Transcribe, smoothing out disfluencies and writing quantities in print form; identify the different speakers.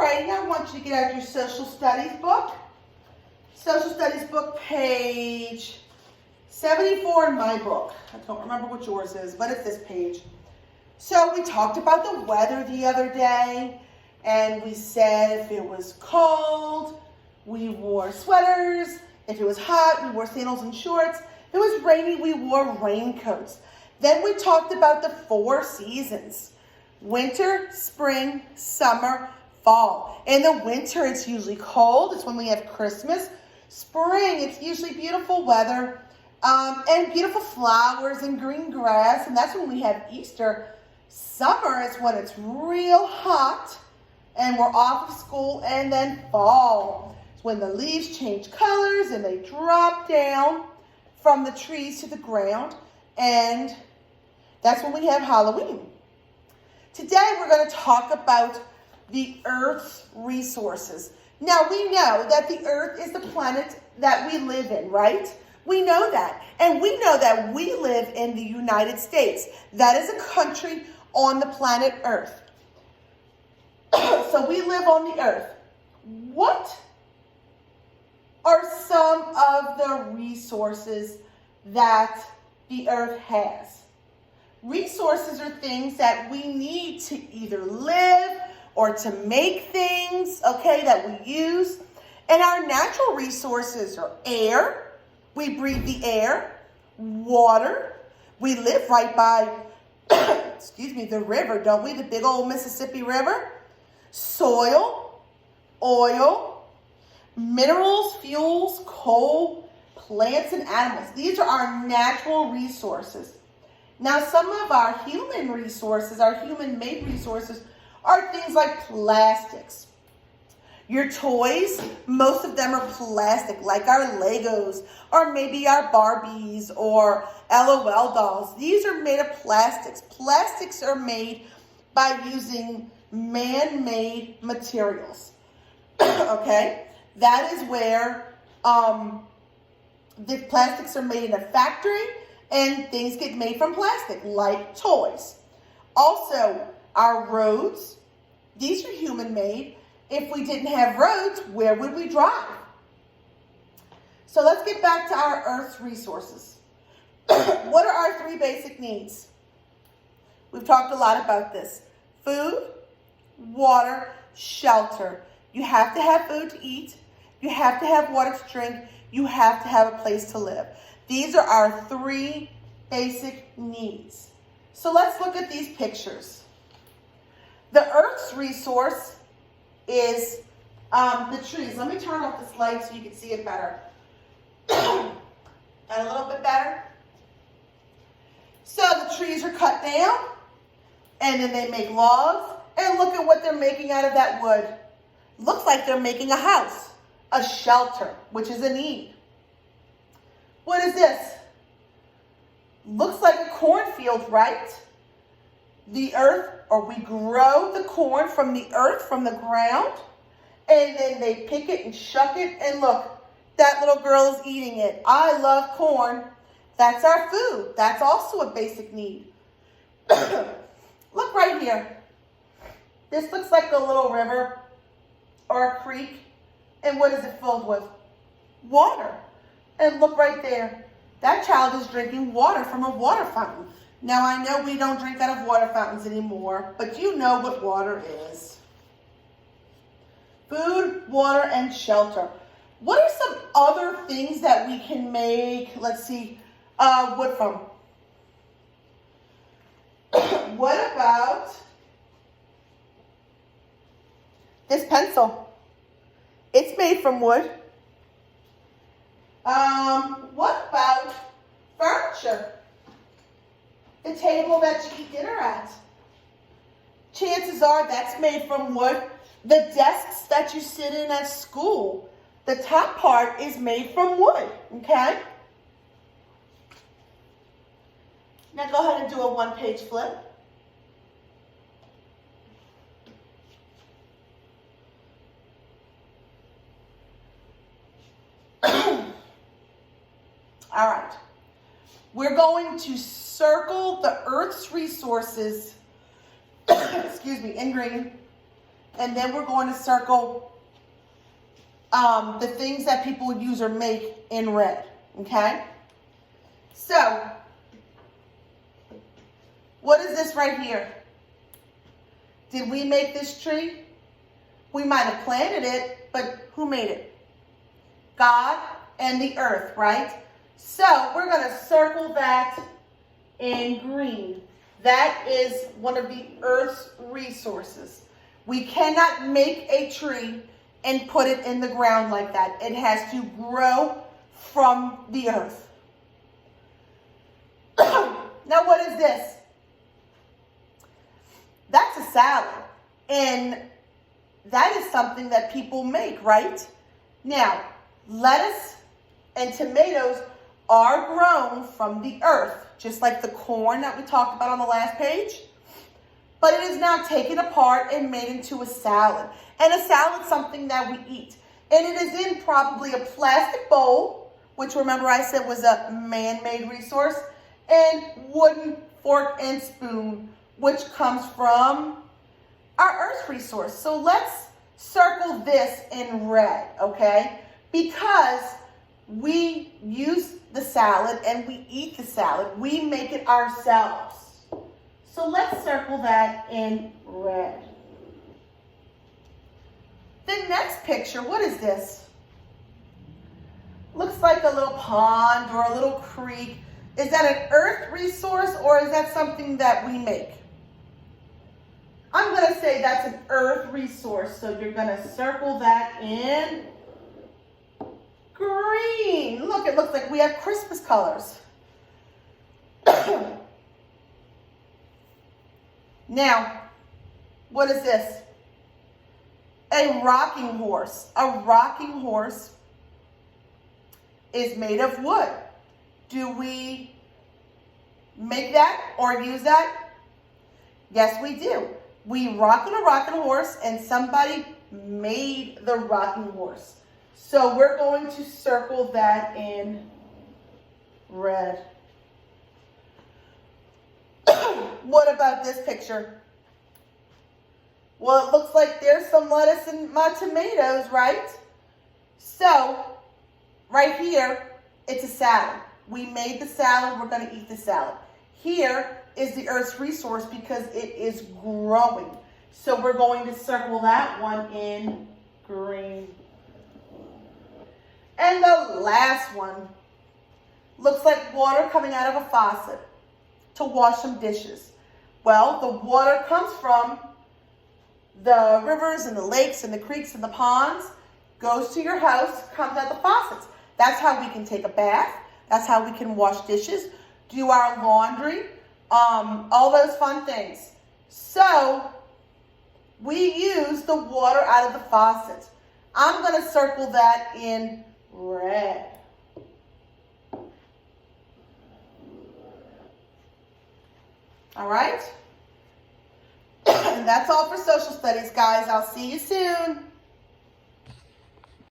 Speaker 1: right, now I want you to get out your social studies book. Social studies book, page 74 in my book. I don't remember what yours is, but it's this page. So we talked about the weather the other day, and we said if it was cold, we wore sweaters. If it was hot, we wore sandals and shorts. If it was rainy, we wore raincoats. Then we talked about the 4 seasons: winter, spring, summer, fall. In the winter, it's usually cold. It's when we have Christmas. Spring, it's usually beautiful weather and beautiful flowers and green grass, and that's when we have Easter. Summer is when it's real hot and we're off of school, and then fall. It's when the leaves change colors and they drop down from the trees to the ground, and that's when we have Halloween. Today we're going to talk about the Earth's resources. Now we know that the Earth is the planet that we live in, right? We know that. And we know that we live in the United States. That is a country on the planet Earth. So we live on the Earth. What are some of the resources that the Earth has? Resources are things that we need to either live or to make things, okay, that we use. And our natural resources are air. We breathe the air. Water. We live right by, the river, don't we? The big old Mississippi River. Soil. Oil. Minerals, fuels, coal, plants, and animals. These are our natural resources. Now, some of our human resources, our human-made resources, are things like plastics. Your toys, most of them are plastic, like our Legos, or maybe our Barbies, or LOL dolls. These are made of plastics. Plastics are made by using man-made materials. Okay? That is where the plastics are made in a factory, and things get made from plastic, like toys. Also, our roads, these are human-made. If we didn't have roads, where would we drive? So let's get back to our Earth's resources. What are our 3 basic needs? We've talked a lot about this. Food, water, shelter. You have to have food to eat. You have to have water to drink. You have to have a place to live. These are our 3 basic needs. So let's look at these pictures. The Earth's resource is the trees. Let me turn off this light so you can see it better. And a little bit better. So the trees are cut down, and then they make logs, and look at what they're making out of that wood. Looks like they're making a house, a shelter, which is a need. What is this? Looks like a cornfield, right? The earth, or we grow the corn from the earth, from the ground, and then they pick it and shuck it, and look, that little girl is eating it. I love corn. That's our food. That's also a basic need. Look right here. This looks like a little river or a creek, and what is it filled with? Water. And look right there. That child is drinking water from a water fountain. Now, I know we don't drink out of water fountains anymore, but you know what water is. Food, water, and shelter. What are some other things that we can make, let's see, wood from? What about this pencil? It's made from wood. What about furniture? The table that you eat dinner at. Chances are that's made from wood. The desks that you sit in at school, the top part is made from wood, okay? Now go ahead and do a 1-page flip. All right. We're going to circle the Earth's resources, in green. and then we're going to circle the things that people use or make in red, okay? So, what is this right here? Did we make this tree? We might have planted it, but who made it? God and the earth, right? So we're going to circle that in green. That is one of the earth's resources. We cannot make a tree and put it in the ground like that. It has to grow from the earth. Now what is this? That's a salad. And that is something that people make, right? Now, lettuce and tomatoes are grown from the earth, just like the corn that we talked about on the last page. But it is now taken apart and made into a salad. And a salad is something that we eat. And it is in probably a plastic bowl, which remember I said was a man-made resource, and wooden fork and spoon, which comes from our earth resource. So let's circle this in red, okay? Because we use the salad and we eat the salad. We make it ourselves. So let's circle that in red. The next picture, what is this? Looks like a little pond or a little creek. Is that an earth resource or is that something that we make? I'm going to say that's an earth resource. So you're going to circle that in green. Look, it looks like we have Christmas colors. Now, what is this? A rocking horse. A rocking horse is made of wood. Do we make that or use that? Yes, we do. We rock on a rocking horse and somebody made the rocking horse. So we're going to circle that in red. What about this picture? Well, it looks like there's some lettuce and my tomatoes, right? So, right here, it's a salad. We made the salad, we're going to eat the salad. Here is the earth's resource because it is growing. So we're going to circle that one in green. And the last one looks like water coming out of a faucet to wash some dishes. Well, the water comes from the rivers and the lakes and the creeks and the ponds, goes to your house, comes out the faucets. That's how we can take a bath. That's how we can wash dishes, do our laundry, all those fun things. So we use the water out of the faucet. I'm going to circle that in red. All right? And that's all for social studies, guys. I'll see you soon.